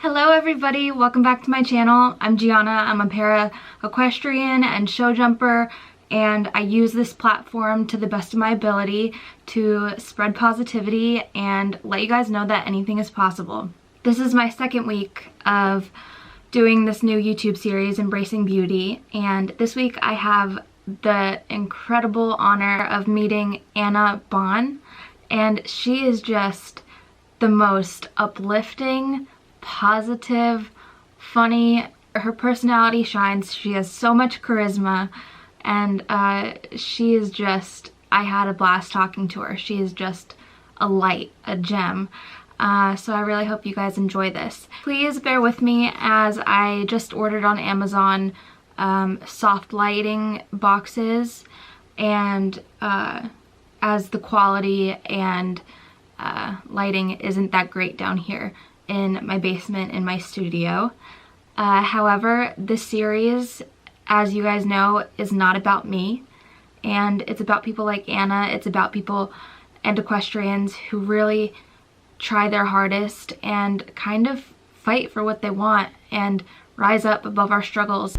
Hello everybody, welcome back to my channel. I'm Gianna. I'm a para equestrian and show jumper, and I use this platform to the best of my ability to spread positivity and let you guys know that anything is possible. This is my second week of doing this new YouTube series, Embracing Beauty, and this week I have the incredible honor of meeting Anna Bohn, and she is just the most uplifting, positive, funny. Her personality shines. She has so much charisma, and she is just, I had a blast talking to her. She is just a light, a gem. So I really hope you guys enjoy this. Please bear with me as I just ordered on Amazon soft lighting boxes, and as the quality and lighting isn't that great down here in my basement in my studio. However, this series, as you guys know, is not about me, and it's about people like Anna. It's about people and equestrians who really try their hardest and kind of fight for what they want and rise up above our struggles.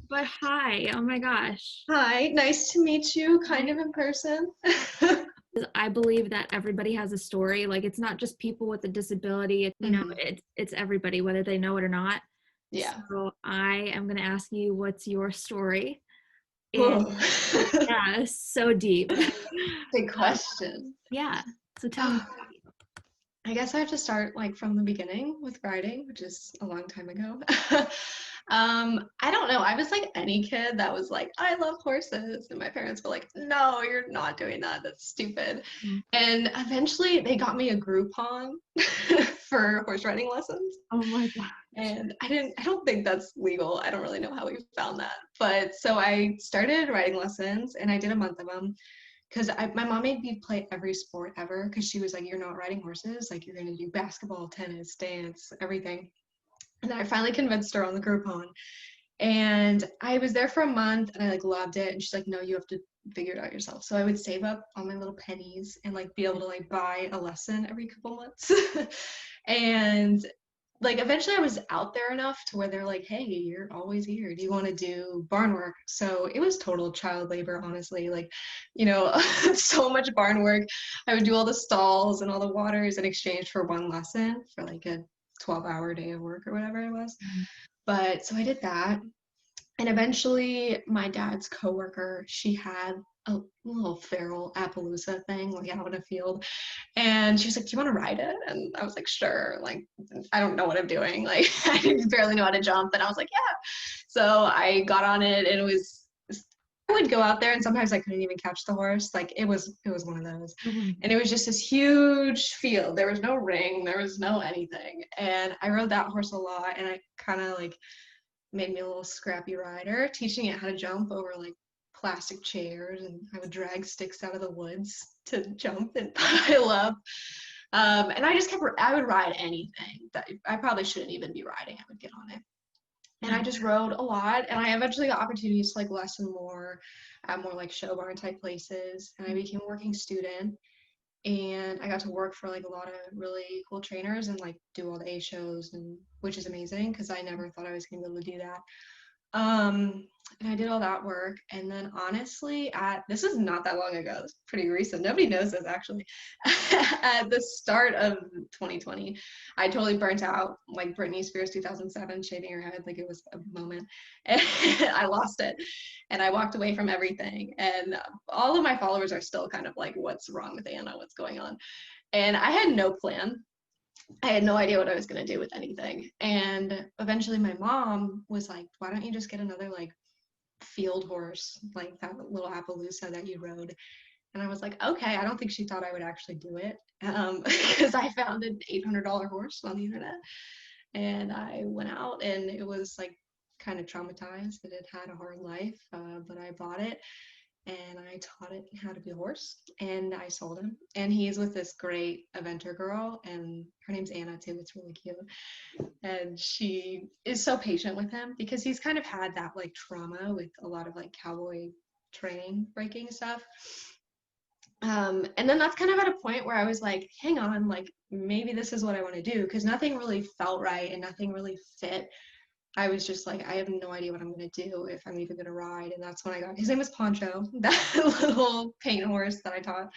But hi, oh my gosh. Hi, nice to meet you, kind of in person. I believe that everybody has a story. Like, it's not just people with a disability, it's everybody, whether they know it or not. Yeah. So I am going to ask you, what's your story? And Whoa. yeah, so deep. Big question. Yeah, so tell me. I guess I have to start like from the beginning with riding, which is a long time ago. I don't know. I was like any kid that was like, I love horses. And my parents were like, no, you're not doing that. That's stupid. Mm. And eventually they got me a Groupon for horse riding lessons. Oh my god. And I don't think that's legal. I don't really know how we found that. But so I started riding lessons and I did a month of them because my mom made me play every sport ever because she was like, you're not riding horses. Like, you're going to do basketball, tennis, dance, everything. And then I finally convinced her on the Groupon. And I was there for a month and I like loved it. And she's like, no, you have to figure it out yourself. So I would save up all my little pennies and like be able to like buy a lesson every couple months. And like eventually I was out there enough to where they're like, hey, you're always here. Do you want to do barn work? So it was total child labor, honestly. Like, so much barn work. I would do all the stalls and all the waters in exchange for one lesson for like a 12-hour day of work or whatever it was. But so I did that. And eventually, my dad's coworker, she had a little feral Appaloosa thing like out in a field, and she was like, "Do you want to ride it?" And I was like, "Sure." Like, I don't know what I'm doing. Like, I barely know how to jump, and I was like, "Yeah." So I got on it, and it was. I would go out there, and sometimes I couldn't even catch the horse. Like it was one of those, and it was just this huge field. There was no ring, there was no anything, and I rode that horse a lot, and I kind of like made me a little scrappy rider, teaching it how to jump over like plastic chairs, and I would drag sticks out of the woods to jump and pile up. And I would ride anything that I probably shouldn't even be riding. I would get on it. And I just rode a lot, and I eventually got opportunities to like lesson more at more like show barn type places, and I became a working student, and I got to work for like a lot of really cool trainers and like do all the A shows, and which is amazing because I never thought I was gonna be able to do that. And I did all that work, and then honestly, at this is not that long ago. It's pretty recent. Nobody knows this actually. At the start of 2020, I totally burnt out, like Britney Spears 2007, shaving her head like it was a moment, and I lost it, and I walked away from everything. And all of my followers are still kind of like, "What's wrong with Anna? What's going on?" And I had no plan. I had no idea what I was going to do with anything. And eventually my mom was like, why don't you just get another like field horse, like that little Appaloosa that you rode? And I was like, okay. I don't think she thought I would actually do it because I found an $800 horse on the internet. And I went out, and it was like kind of traumatized that it had a hard life, but I bought it. and I taught it how to be a horse, and I sold him. And he's with this great eventer girl, and her name's Anna too. It's really cute. And she is so patient with him because he's kind of had that like trauma with a lot of like cowboy training breaking stuff. And then that's kind of at a point where I was like, hang on, like maybe this is what I want to do, because nothing really felt right and nothing really fit. I was just like, I have no idea what I'm going to do, if I'm even going to ride. And that's when I got, his name was Poncho, that little paint horse that I taught.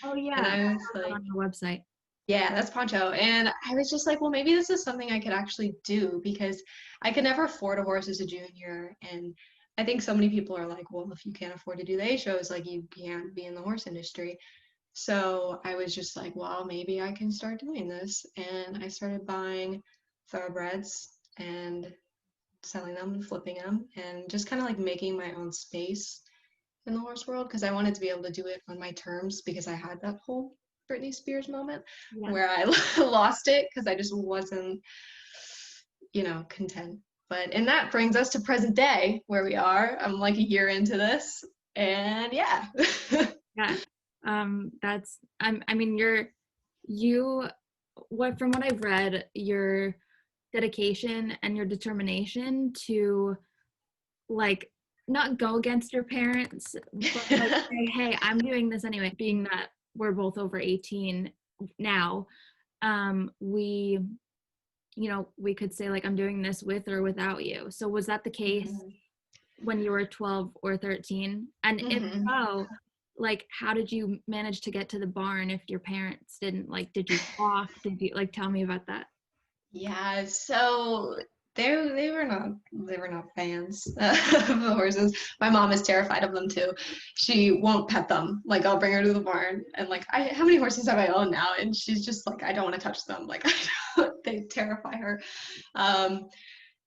Oh yeah, And I I was saw that like, on your website. yeah, that's Poncho. And I was just like, well, maybe this is something I could actually do, because I could never afford a horse as a junior. And I think so many people are like, well, if you can't afford to do the A shows, like you can't be in the horse industry. So I was just like, well, maybe I can start doing this. And I started buying thoroughbreds and selling them and flipping them and just kind of like making my own space in the horse world, because I wanted to be able to do it on my terms, because I had that whole Britney Spears moment Yeah. where I lost it because I just wasn't, content. And that brings us to present day where we are. I'm like a year into this, and yeah. Yeah. I mean, from what I've read, your dedication and your determination to like not go against your parents, but like say, hey, I'm doing this anyway, being that we're both over 18 now, we we could say like, I'm doing this with or without you. So was that the case when you were 12 or 13? And if Mhm. so, like, how did you manage to get to the barn if your parents didn't? Like, did you walk? Did you like, tell me about that? Yeah, so they were not fans of the horses. My mom is terrified of them too. She won't pet them. Like I'll bring her to the barn and like how many horses have I owned now? And she's just like, I don't want to touch them. Like they terrify her. Um,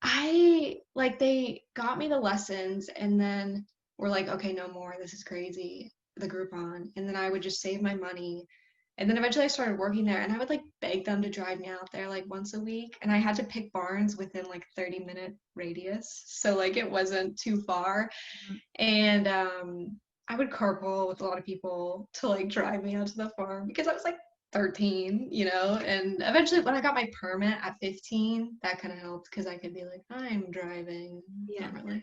I like they got me the lessons and then we're like, okay, no more. This is crazy. The Groupon. And then I would just save my money. And then eventually I started working there and I would like beg them to drive me out there like once a week. And I had to pick barns within like 30-minute radius. So like it wasn't too far. And I would carpool with a lot of people to like drive me out to the farm because I was like 13, and eventually when I got my permit at 15, that kind of helped because I could be like, I'm driving. Yeah. Not really.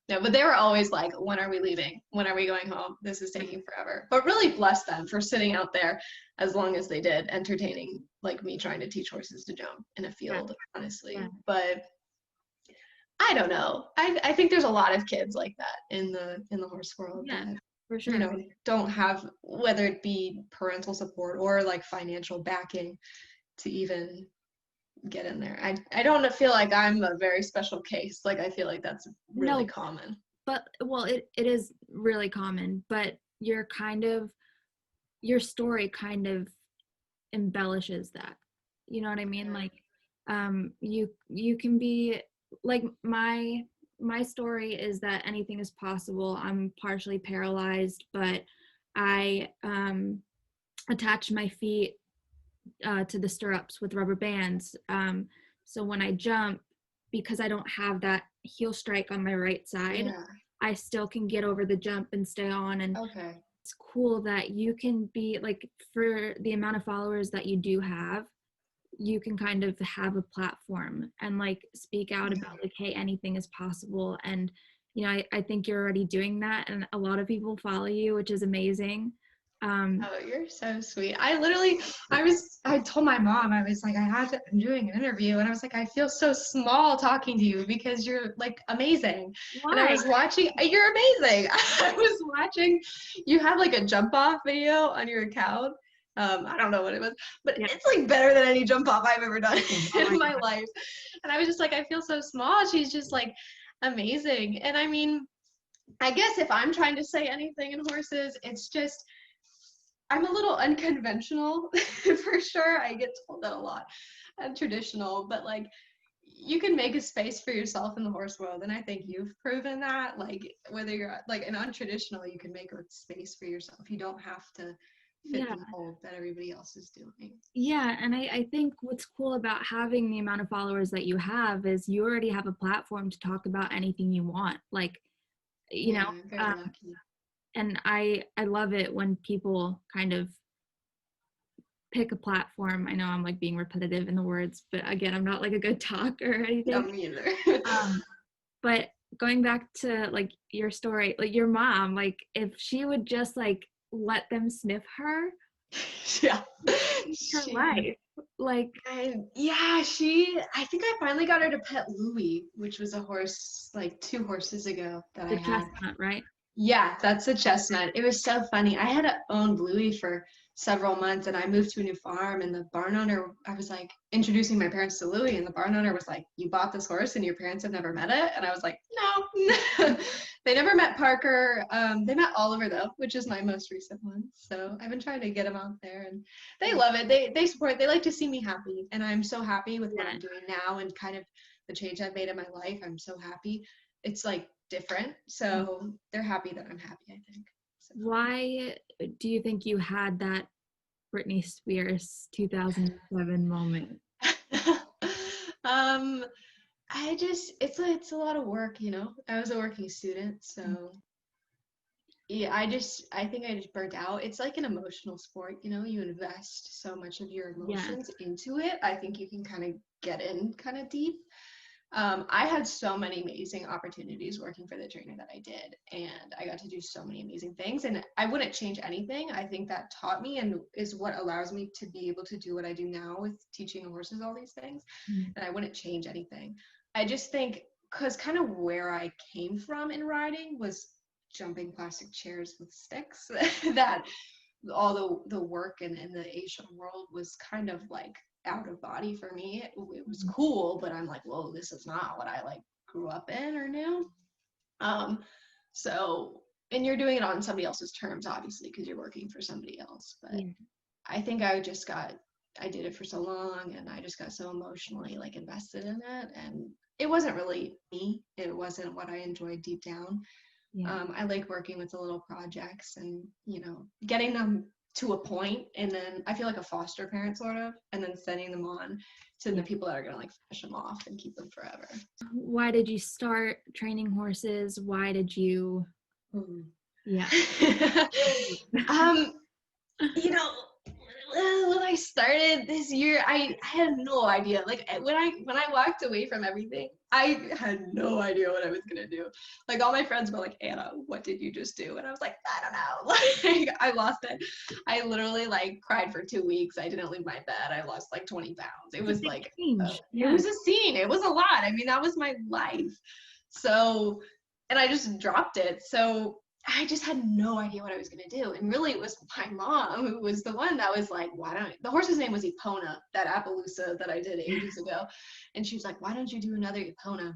No, but they were always like, when are we leaving? When are we going home? This is taking forever. But really bless them for sitting out there as long as they did, entertaining like me trying to teach horses to jump in a Yeah. field, honestly. Yeah. But I don't know. I think there's a lot of kids like that in the horse world Yeah, that for sure. don't have, whether it be parental support or like financial backing to even get in there. I don't feel like I'm a very special case. Like I feel like that's really No, common. but well, it is really common, but your story kind of embellishes that. You know what I mean? Like, you can be like, my story is that anything is possible. I'm partially paralyzed, but I attach my feet to the stirrups with rubber bands. So when I jump, because I don't have that heel strike on my right side, Yeah. I still can get over the jump and stay on. And Okay. it's cool that you can be like, for the amount of followers that you do have, you can kind of have a platform and like speak out Yeah. about like, hey, anything is possible. And I think you're already doing that, and a lot of people follow you, which is amazing. Oh, you're so sweet. I told my mom, I was like, I'm doing an interview, and I was like, I feel so small talking to you because you're like amazing. And I Why? was watching, you're amazing. I was watching, you have like a jump off video on your account. I don't know what it was, but Yeah. it's like better than any jump off I've ever done Oh my in my God. life. And I was just like, I feel so small. She's just like amazing. And I mean, I guess if I'm trying to say anything in horses, it's just, I'm a little unconventional for sure. I get told that a lot. I'm traditional, but like you can make a space for yourself in the horse world. And I think you've proven that. Like whether you're like an untraditional, you can make a space for yourself. You don't have to fit Yeah. the mold that everybody else is doing. Yeah, and I think what's cool about having the amount of followers that you have is you already have a platform to talk about anything you want. Like, Yeah, I'm very lucky. And I love it when people kind of pick a platform. I know I'm like being repetitive in the words, but again, I'm not like a good talker or No, anything. me either. But going back to like your story, like your mom, like if she would just like let them sniff her, Yeah. her She, life. Like yeah, I think I finally got her to pet Louie, which was a horse like 2 horses ago that I the had. chestnut, right? Yeah, that's a chestnut. It was so funny. I had owned Louis for several months and I moved to a new farm and the barn owner, I was like introducing my parents to Louis and the barn owner was like, "You bought this horse and your parents have never met it?" And I was like, "No." They never met Parker. They met Oliver though, which is my most recent one. So I've been trying to get them out there and they love it. They support, they like to see me happy and I'm so happy with what Yeah. I'm doing now and kind of the change I've made in my life. I'm so happy. It's like different. So they're happy that I'm happy, I think. So. Why do you think you had that Britney Spears 2007 moment? um, I just it's a lot of work, you know. I was a working student, so yeah, I think I just burnt out. It's like an emotional sport, you know. You invest so much of your Yeah. emotions into it. I think you can kind of get in kind of deep. I had so many amazing opportunities working for the trainer that I did, and I got to do so many amazing things. And I wouldn't change anything. I think that taught me and is what allows me to be able to do what I do now with teaching horses all these things. Mm. And I wouldn't change anything. I just think because kind of where I came from in riding was jumping plastic chairs with sticks, that all the work in the Asian world was kind of like out of body for me. It was cool, but I'm like, whoa, this is not what I like grew up in or knew. Um, so, and you're doing it on somebody else's terms, obviously, because you're working for somebody else. But Yeah. I think I did it for so long, and I just got so emotionally like invested in it, and it wasn't really me. It wasn't what I enjoyed deep down. Yeah. I like working with the little projects and, you know, getting them to a point, and then I feel like a foster parent sort of, and then sending them on to the Yeah. people that are gonna like finish them off and keep them forever. Why did you start training horses? Why did you, Mm. yeah. um, you know, when I started this year, I had no idea. Like when I walked away from everything, I had no idea what I was gonna do. Like all my friends were like, "Anna, what did you just do?" And I was like, "I don't know." Like I lost it. I literally like cried for 2 weeks. I didn't leave my bed. I lost like 20 pounds. It It's a was big like, change. it Yeah. was a scene. It was a lot. I mean, that was my life. So, and I just dropped it. So I just had no idea what I was going to do. And really, it was my mom who was the one that was like, why don't, the horse's name was Epona, that Appaloosa that I did ages ago. And she was like, why don't you do another Epona?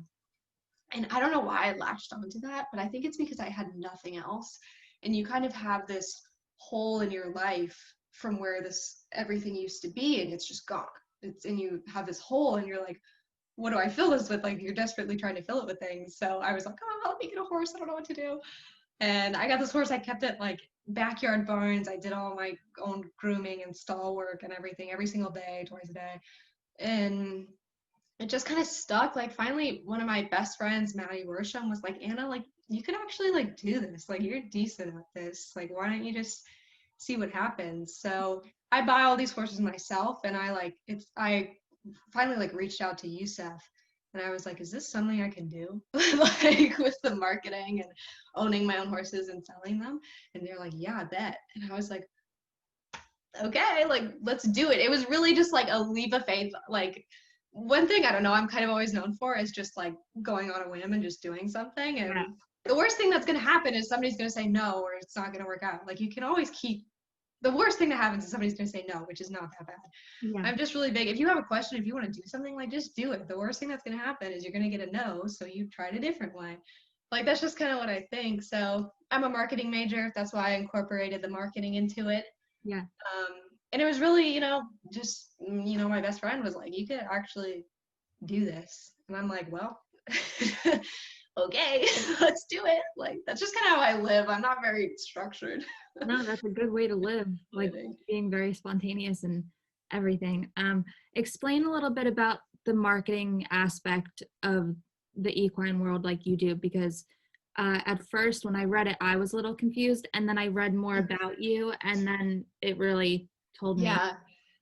And I don't know why I latched onto that, but I think it's because I had nothing else. And you kind of have this hole in your life from where this everything used to be, and it's just gone. And you have this hole, and you're like, what do I fill this with? Like you're desperately trying to fill it with things. So I was like, oh, let me get a horse. I don't know what to do. And I got this horse. I kept it like backyard barns. I did all my own grooming and stall work and everything every single day, twice a day. And it just kind of stuck. Like finally, one of my best friends, Maddie Worsham, was like, Anna, like you could actually like do this. Like you're decent at this. Like why don't you just see what happens? So I buy all these horses myself, and I finally like reached out to Youssef, and I was like, is this something I can do? Like with the marketing and owning my own horses and selling them? And they're like, yeah, I bet. And I was like, okay, like let's do it. It was really just like a leap of faith. Like one thing I don't know, I'm kind of always known for is just like going on a whim and just doing something. Yeah. And the worst thing that's going to happen is somebody's going to say no, or it's not going to work out. Like you can always keep, the worst thing that happens is somebody's going to say no, which is not that bad. Yeah. I'm just really big. If you have a question, if you want to do something, like just do it. The worst thing that's going to happen is you're going to get a no, so you tried a different way. Like that's just kind of what I think. So I'm a marketing major. That's why I incorporated the marketing into it. Yeah. And it was really, just, my best friend was like, you could actually do this. And I'm like, well, okay, let's do it. Like, that's just kind of how I live. I'm not very structured. No, that's a good way to live, like Living. being very spontaneous and everything. Explain a little bit about the marketing aspect of the equine world like you do, because at first when I read it, I was a little confused, and then I read more about you, and then it really told me. Yeah.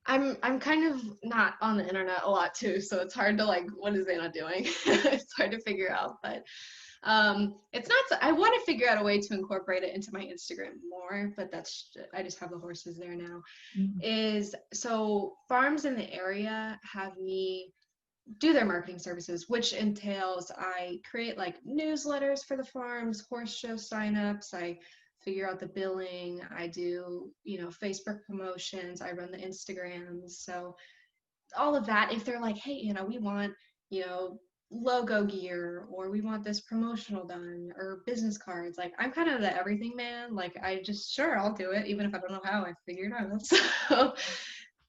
I'm kind of not on the internet a lot too, so it's hard to like, what is Anna doing? It's hard to figure out, but it's not, I want to figure out a way to incorporate it into my Instagram more, but I just have the horses there now. Mm. Is so farms in the area have me do their marketing services, which entails I create like newsletters for the farms, horse show signups, I figure out the billing, I do, Facebook promotions, I run the Instagrams. So all of that, if they're like, hey, we want, you know, logo gear, or we want this promotional done, or business cards, like I'm kind of the everything man. Like I just, sure, I'll do it, even if I don't know how, I figured out. So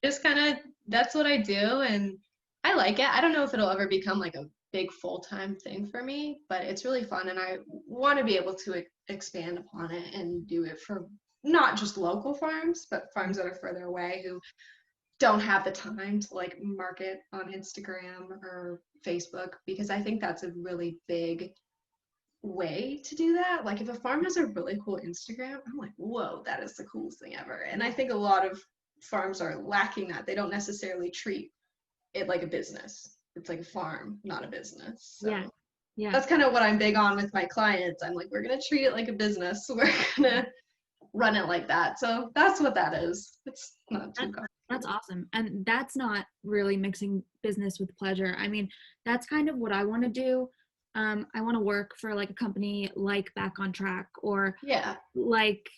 just kind of, that's what I do, and I like it. I don't know if it'll ever become like a big full-time thing for me, but it's really fun, and I want to be able to expand upon it and do it for not just local farms, but farms that are further away who don't have the time to like market on Instagram or Facebook, because I think that's a really big way to do that. Like if a farm has a really cool Instagram, I'm like, whoa, that is the coolest thing ever. And I think a lot of farms are lacking that. They don't necessarily treat it like a business. It's like a farm, not a business. Yeah. So Yeah. that's kind of what I'm big on with my clients. I'm like, we're gonna treat it like a business. We're gonna run it like that. So that's what that is. It's not too complicated. That's awesome. And that's not really mixing business with pleasure. I mean, that's kind of what I want to do. I want to work for like a company like Back on Track, or Yeah, like,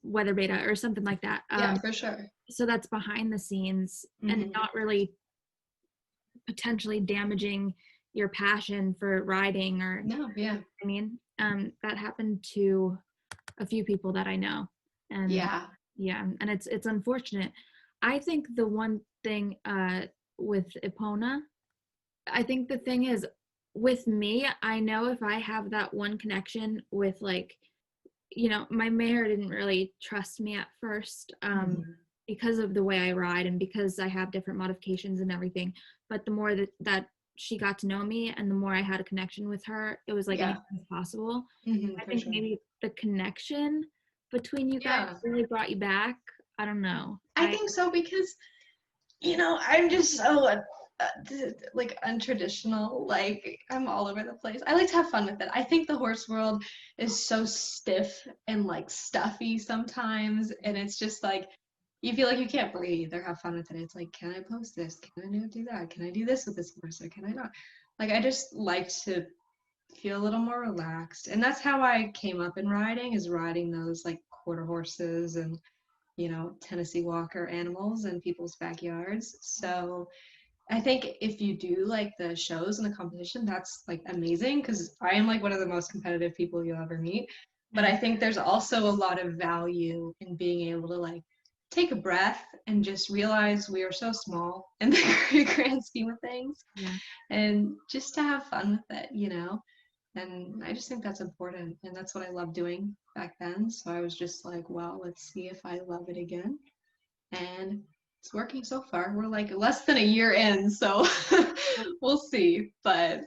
Weather Beta or something like that. yeah, for sure. So that's behind the scenes and Mhm. not really potentially damaging your passion for riding, or, No, yeah, I mean, that happened to a few people that I know. And yeah, yeah, and it's unfortunate. I think the one thing with Epona, I think the thing is, with me, I know if I have that one connection with, like, my mayor didn't really trust me at first, Mhm. because of the way I ride and because I have different modifications and everything. But the more that she got to know me and the more I had a connection with her, it was like Yeah, anything is possible. I for think sure. maybe the connection between you guys Yeah, really brought you back. I don't know. I think so, because I'm just so like untraditional. Like I'm all over the place. I like to have fun with it. I think the horse world is so stiff and like stuffy sometimes, and it's just like you feel like you can't breathe or have fun with it. It's like, can I post this? Can I not do that? Can I do this with this horse, or can I not? Like I just like to feel a little more relaxed, and that's how I came up in riding, is riding those like quarter horses and Tennessee Walker animals in people's backyards. So I think if you do like the shows and the competition, that's like amazing, because I am like one of the most competitive people you'll ever meet. But I think there's also a lot of value in being able to like take a breath and just realize we are so small in the grand scheme of things, Yeah. and just to have fun with it. And I just think that's important. And that's what I loved doing back then. So I was just like, well, let's see if I love it again. And it's working so far. We're like less than a year in, so we'll see. But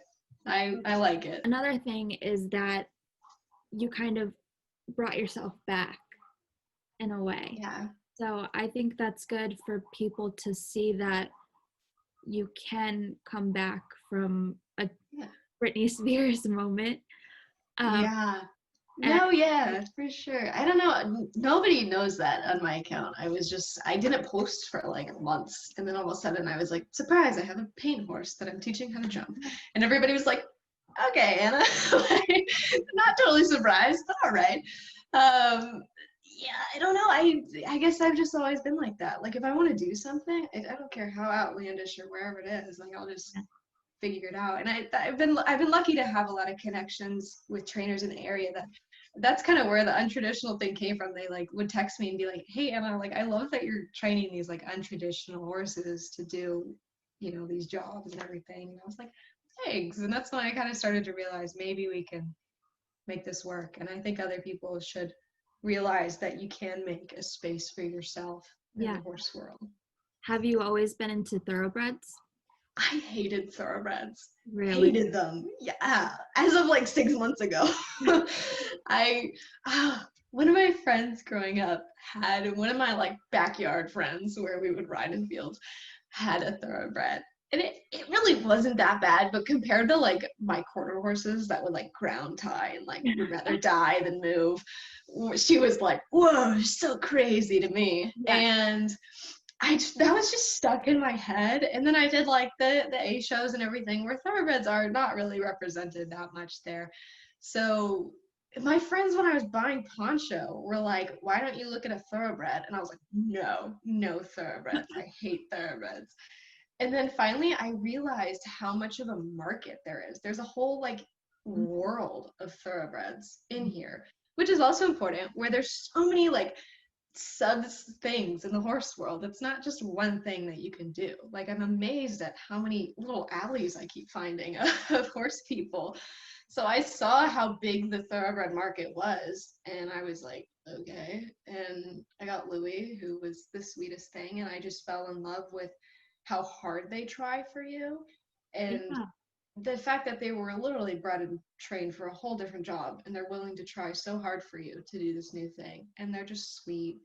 I like it. Another thing is that you kind of brought yourself back in a way. Yeah. So I think that's good for people to see that you can come back from a Yeah. Britney Spears moment. Yeah. And No, yeah, for sure. I don't know. Nobody knows that on my account. I didn't post for like months. And then all of a sudden I was like, surprise, I have a paint horse that I'm teaching how to jump. And everybody was like, okay, Anna. Like, not totally surprised, but all right. Yeah, I don't know. I guess I've just always been like that. Like if I want to do something, I don't care how outlandish or wherever it is. Like I'll just figure it out. And I've been lucky to have a lot of connections with trainers in the area. That's kind of where the untraditional thing came from. They like would text me and be like, hey Anna, like I love that you're training these like untraditional horses to do these jobs and everything. And I was like, thanks. And that's when I kind of started to realize maybe we can make this work. And I think other people should realize that you can make a space for yourself in yeah. the horse world. Have you always been into thoroughbreds? I hated thoroughbreds. Really? Hated them. Yeah. As of like 6 months ago. I one of my friends growing up had one of my like backyard friends where we would ride in fields had a thoroughbred. And it really wasn't that bad, but compared to like my quarter horses that would like ground tie and like would rather die than move, she was like, whoa, so crazy to me. Yeah. And that was just stuck in my head. And then I did like the A shows and everything where thoroughbreds are not really represented that much there. So my friends when I was buying poncho were like, why don't you look at a thoroughbred? And I was like, no thoroughbreds. I hate thoroughbreds. And then finally I realized how much of a market there is. There's a whole like world of thoroughbreds in here, which is also important, where there's so many like sub things in the horse world. It's not just one thing that you can do. Like I'm amazed at how many little alleys I keep finding of horse people. So I saw how big the thoroughbred market was, and I was like, okay. And I got Louis, who was the sweetest thing, and I just fell in love with how hard they try for you, and Yeah. the fact that they were literally bred and trained for a whole different job, and they're willing to try so hard for you to do this new thing, and they're just sweet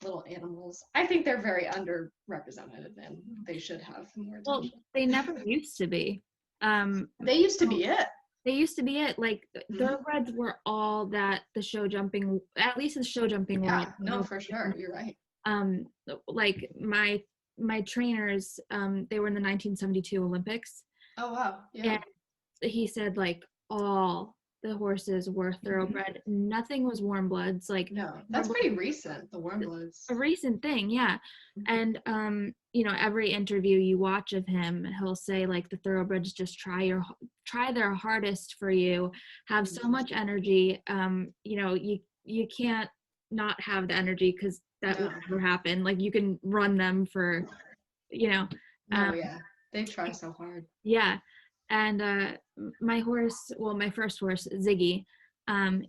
little animals. I think they're very underrepresented, and they should have more Well, attention. they never used to be. They used to be it. They used to be it. Like thoroughbreds were all that the show jumping, at least the show jumping world. Yeah, no, for sure. You're right. Um, like my trainers, they were in the 1972 Olympics. Oh wow. Yeah. And he said like all the horses were thoroughbred. Nothing was warm bloods. Like No, that's pretty recent. The warm bloods. a recent thing, yeah. And you know, every interview you watch of him, he'll say like the thoroughbreds just try their hardest for you, have so much energy. You know, you can't not have the energy because that will never happen. Like you can run them for, you know. Oh yeah, they try so hard. Yeah. And my first horse, Ziggy,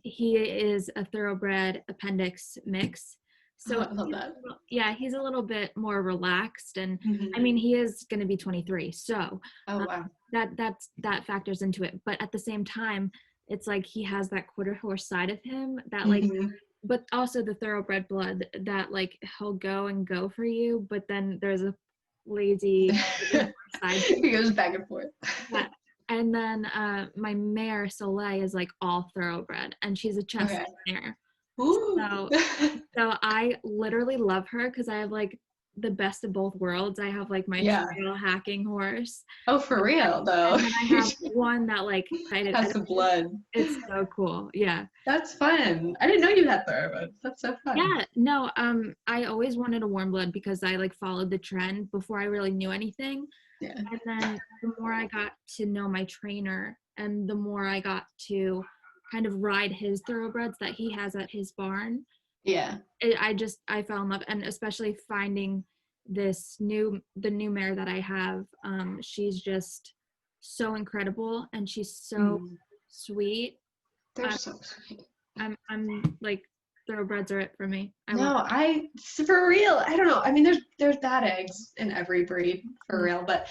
he is a thoroughbred appendix mix. So I love that. Yeah, he's a little bit more relaxed, and I mean he is going to be 23, so wow. that factors into it. But at the same time, it's like he has that quarter horse side of him that like, but also the thoroughbred blood that like he'll go and go for you, but then there's a lazy side. He goes back and forth. Yeah. And then my mare Soleil is like all thoroughbred, and she's a chestnut mare. So I literally love her because I have like the best of both worlds. I have like my trail hacking horse. Oh, for real though. And then I have one that like has the blood. It's so cool. Yeah. That's fun. I didn't know you had thoroughbreds. That's so fun. Yeah. No. I always wanted a warm blood because I like followed the trend before I really knew anything. Yeah. And then the more I got to know my trainer, and the more I got to kind of ride his thoroughbreds that he has at his barn. Yeah. I fell in love, and especially finding the new mare that I have. She's just so incredible, and she's so sweet. They're so sweet. I'm like, thoroughbreds are it for me. For real. I don't know. I mean, there's bad eggs in every breed for real, but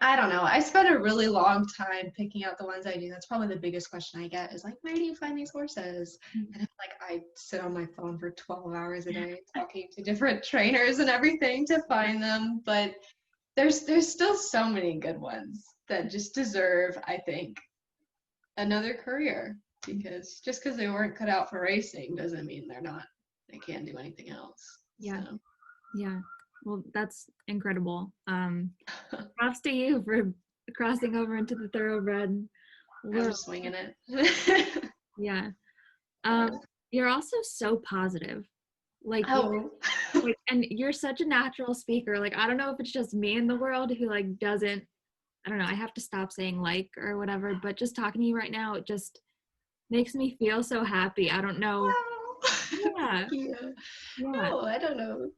I don't know. I spent a really long time picking out the ones I do. That's probably the biggest question I get is like, where do you find these horses? And it's like, I sit on my phone for 12 hours a day talking to different trainers and everything to find them. But there's still so many good ones that just deserve, I think, another career. Because just because they weren't cut out for racing doesn't mean they can't do anything else. Yeah. So. Yeah. Well, that's incredible. Props to you for crossing over into the thoroughbred. I'm swinging it. Yeah. You're also so positive. Like, and you're such a natural speaker. Like, I don't know if it's just me in the world who like doesn't, I don't know, I have to stop saying like or whatever, but just talking to you right now, it just makes me feel so happy. I don't know. Yeah. No, I don't know.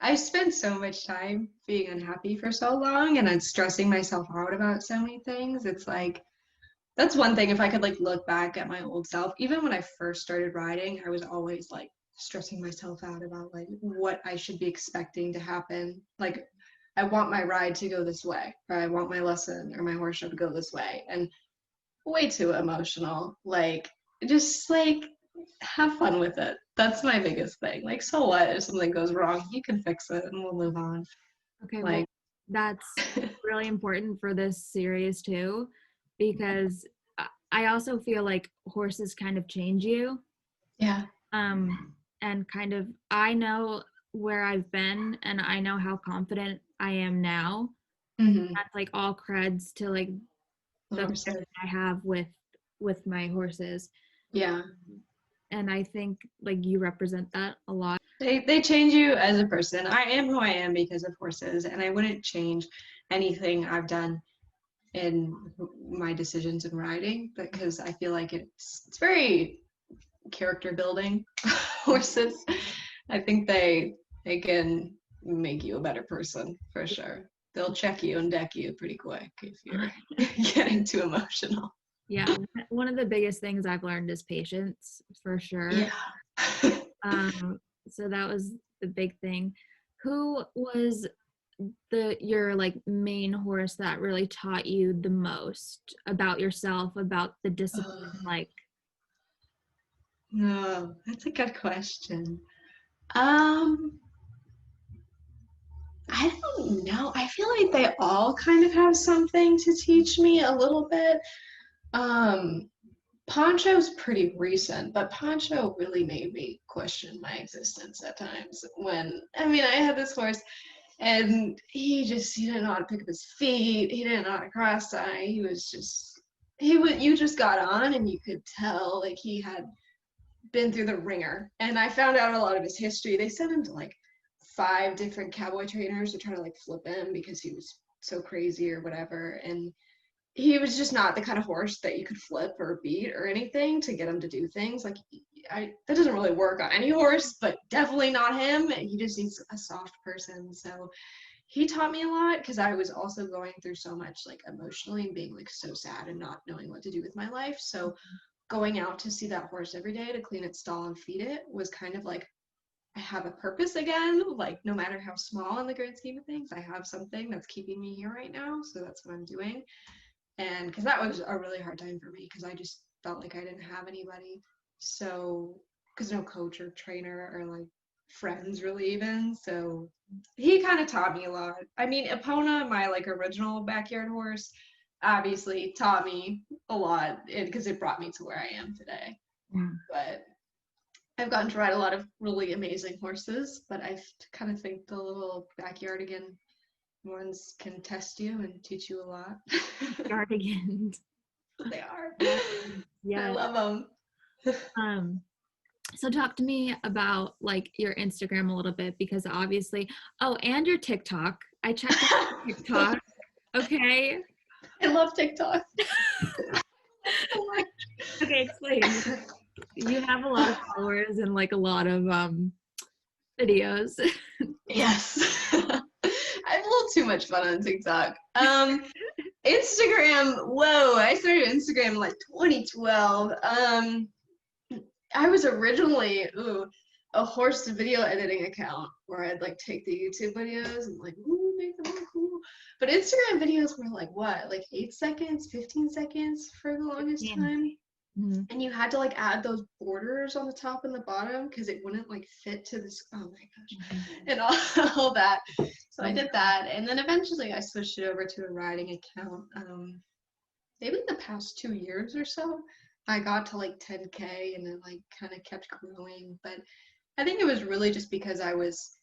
I spent so much time being unhappy for so long, and I'm stressing myself out about so many things. It's like, that's one thing. If I could like look back at my old self, even when I first started riding, I was always like stressing myself out about like what I should be expecting to happen. Like I want my ride to go this way, or I want my lesson or my horse show to go this way. And way too emotional. Like, just like have fun with it. That's my biggest thing. Like, so what if something goes wrong? You can fix it and we'll move on. Okay, well, Like, that's really important for this series too, because I also feel like horses kind of change you. yeah. And kind of, I know where I've been and I know how confident I am now. Mm-hmm. That's like all creds to like the Horses. connection I have with my horses. Yeah. And I think like you represent that a lot. They change you as a person. I am who I am because of horses, and I wouldn't change anything I've done in my decisions in riding because I feel like it's very character building. Horses, I think they can make you a better person for sure. They'll check you and deck you pretty quick if you're getting too emotional. Yeah, one of the biggest things I've learned is patience for sure. Yeah. Um, so that was the big thing. Who was your like main horse that really taught you the most about yourself, about the discipline? Like, No, that's a good question. Um, I don't know. I feel like they all kind of have something to teach me a little bit. Um, Poncho's pretty recent, but Poncho really made me question my existence at times. When I mean, I had this horse, and he didn't know how to pick up his feet. He didn't know how to cross tie. He was just he would you just got on, and you could tell like he had been through the ringer. And I found out a lot of his history. They sent him to like 5 different cowboy trainers to try to like flip him because he was so crazy or whatever. And he was just not the kind of horse that you could flip or beat or anything to get him to do things. Like, that doesn't really work on any horse, but definitely not him. He just needs a soft person. So he taught me a lot because I was also going through so much like emotionally and being like so sad and not knowing what to do with my life. So going out to see that horse every day to clean its stall and feed it was kind of like I have a purpose again. Like, no matter how small in the grand scheme of things, I have something that's keeping me here right now. So that's what I'm doing. And because that was a really hard time for me because I just felt like I didn't have anybody. So, because no coach or trainer or like friends really even. So he kind of taught me a lot. I mean, Epona, my like original backyard horse, obviously taught me a lot because it brought me to where I am today. yeah. But I've gotten to ride a lot of really amazing horses, but I kind of think the little backyard again ones can test you and teach you a lot. Cardigans. They are. I Yeah. love them. Um, so talk to me about like your Instagram a little bit because obviously, oh, and your TikTok. I checked out your TikTok. Okay. I love TikTok. Okay, explain. You have a lot of followers and like a lot of videos. Yes. I have a little too much fun on TikTok. Instagram, whoa, I started Instagram in like 2012. I was originally a horse video editing account where I'd like take the YouTube videos and like make them look cool. But Instagram videos were like what, like 8 seconds, 15 seconds for the longest time. Mm-hmm. And you had to like add those borders on the top and the bottom because it wouldn't like fit to this. Oh my gosh, and all that. So I did that, and then eventually I switched it over to a writing account. Maybe the past 2 years or so, I got to like 10K, and then like kind of kept growing. But I think it was really just because I was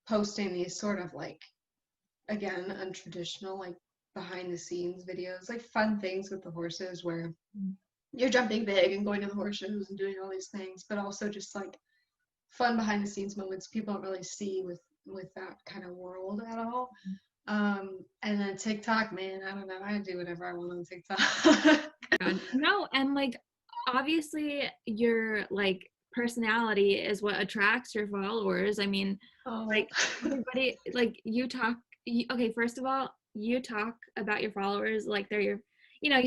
posting these sort of like, again, untraditional like behind the scenes videos, like fun things with the horses where you're jumping big and going to the horse shows and doing all these things, but also just like fun behind the scenes moments people don't really see with that kind of world at all. And then TikTok, man, I don't know, I do whatever I want on TikTok. No, and like obviously your like personality is what attracts your followers. I mean, like everybody, like okay, first of all, you talk about your followers like they're your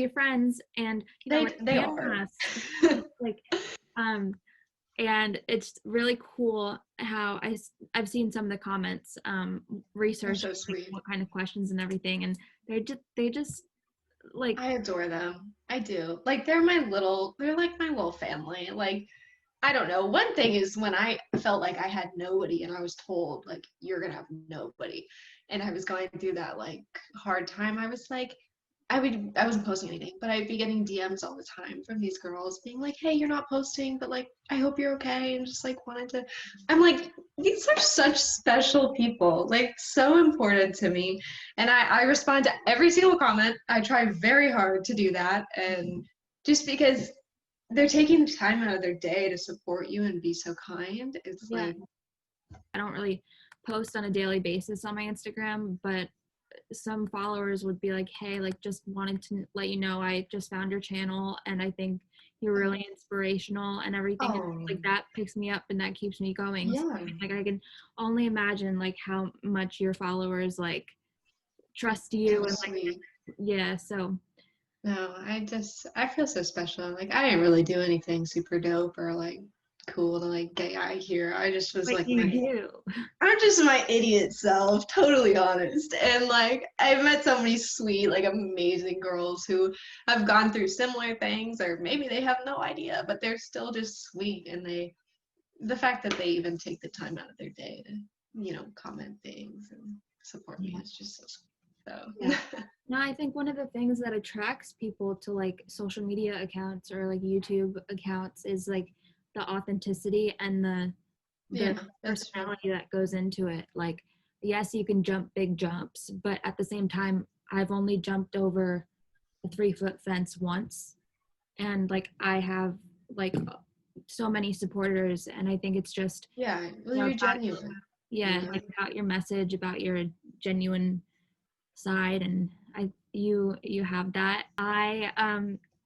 friends, and they are like And it's really cool how I've seen some of the comments, They're research so like sweet. what kind of questions and everything, and they just like, I adore them. I do. Like they're like my little family. Like I don't know. One thing is when I felt like I had nobody and I was told like you're gonna have nobody, and I was going through that like hard time. I was like, I wasn't posting anything, but I'd be getting DMs all the time from these girls being like, "Hey, you're not posting, but like I hope you're okay," and just like wanted to. I'm like, these are such special people, like so important to me, and I respond to every single comment. I try very hard to do that, and just because they're taking the time out of their day to support you and be so kind. It's yeah, like, I don't really post on a daily basis on my Instagram, but some followers would be like, hey, like just wanted to let you know I just found your channel and I think you're really inspirational and everything. And oh, like that picks me up and that keeps me going. So yeah, like I can only imagine like how much your followers like trust so you and like, sweet. yeah, so No, I feel so special. Like, I didn't really do anything super dope or like cool to like get out here. I just was what like you do. I'm just my idiot self, totally honest. And like, I've met so many sweet, like amazing girls who have gone through similar things, or maybe they have no idea, but they're still just sweet. And the fact that they even take the time out of their day to, comment things and support me Yeah. is just so Yeah. sweet. So, No, I think one of the things that attracts people to like social media accounts or like YouTube accounts is like the authenticity and the yeah, that's true. personality that goes into it. Like, yes, you can jump big jumps, but at the same time, I've only jumped over a 3 foot fence once, and like I have like so many supporters, and I think it's just Yeah, well, more you're about, genuine, you yeah, know? like about your message, about your genuine side, and you have that.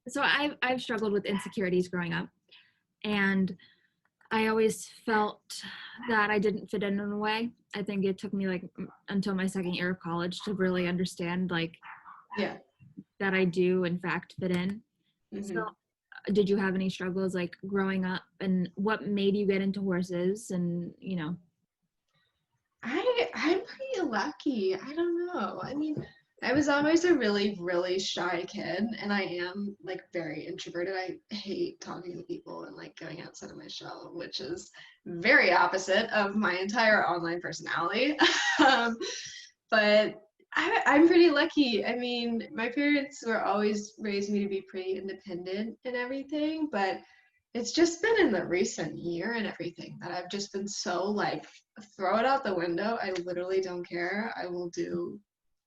So I've struggled with insecurities growing up, and I always felt that I didn't fit in a way. I think it took me like until my second year of college to really understand like Yeah. that I do in fact fit in. So hmm did you have any struggles like growing up, and what made you get into horses, and I'm pretty lucky. I don't know. I mean, I was always a really, really shy kid, and I am like very introverted. I hate talking to people and like going outside of my shell, which is very opposite of my entire online personality. um, but I'm pretty lucky. I mean, my parents were always raised me to be pretty independent and everything, but it's just been in the recent year and everything that I've just been so like, throw it out the window. I literally don't care. I will do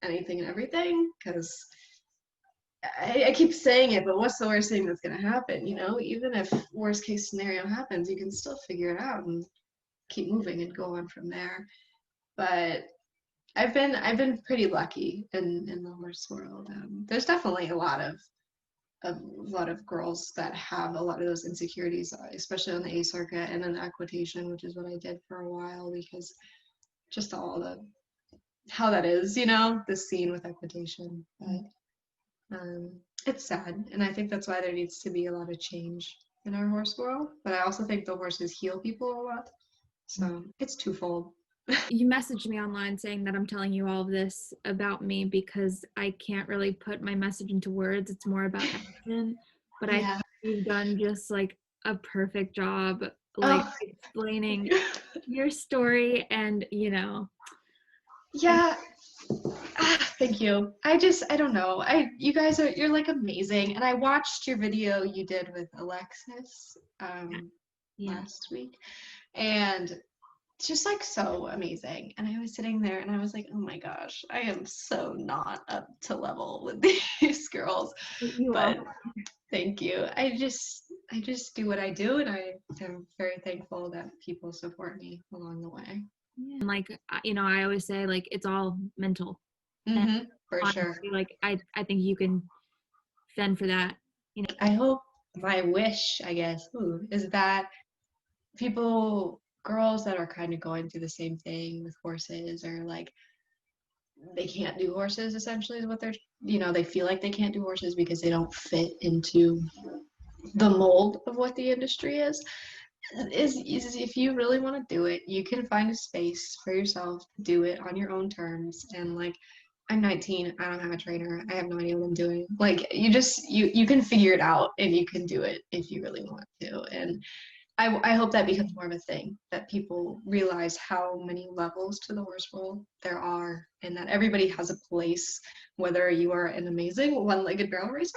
anything and everything because I keep saying it, but what's the worst thing that's going to happen? Even if worst case scenario happens, you can still figure it out and keep moving and go on from there. But I've been pretty lucky in the horse world. There's definitely a lot of girls that have a lot of those insecurities, especially on the A circuit and in equitation, which is what I did for a while because just all the how that is, the scene with equitation. But it's sad, and I think that's why there needs to be a lot of change in our horse world. But I also think the horses heal people a lot, so it's twofold. you messaged me online saying that I'm telling you all of this about me because I can't really put my message into words. It's more about action. But I think Yeah. you've done just like a perfect job, like Oh, explaining your story and, and yeah. Thank you. I don't know. You're like amazing. And I watched your video you did with Alexis yeah. last week. And it's just like so amazing. And I was sitting there and I was like, oh my gosh, I am so not up to level with these girls. You are. But thank you. I just do what I do, and I am very thankful that people support me along the way. Yeah. And like, I always say like it's all mental. And For sure. honestly, like I think you can fend for that. I hope my wish, I guess, is that girls that are kind of going through the same thing with horses, or like they can't do horses, essentially, is what they feel like they can't do horses because they don't fit into the mold of what the industry is. is if you really want to do it, you can find a space for yourself to do it on your own terms. And like, I'm 19, I don't have a trainer, I have no idea what I'm doing. Like, you can figure it out and you can do it if you really want to. And I hope that becomes more of a thing, that people realize how many levels to the horse world there are, and that everybody has a place, whether you are an amazing one-legged barrel racer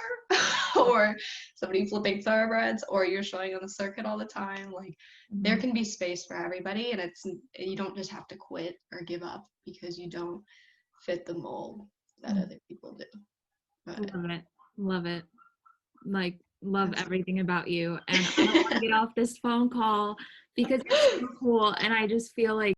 or somebody flipping thoroughbreds, or you're showing on the circuit all the time. Like, there can be space for everybody, and you don't just have to quit or give up because you don't fit the mold that other people do. But Love it. Love it. Like, love everything about you. And I don't want to get off this phone call because you're so cool. And I just feel like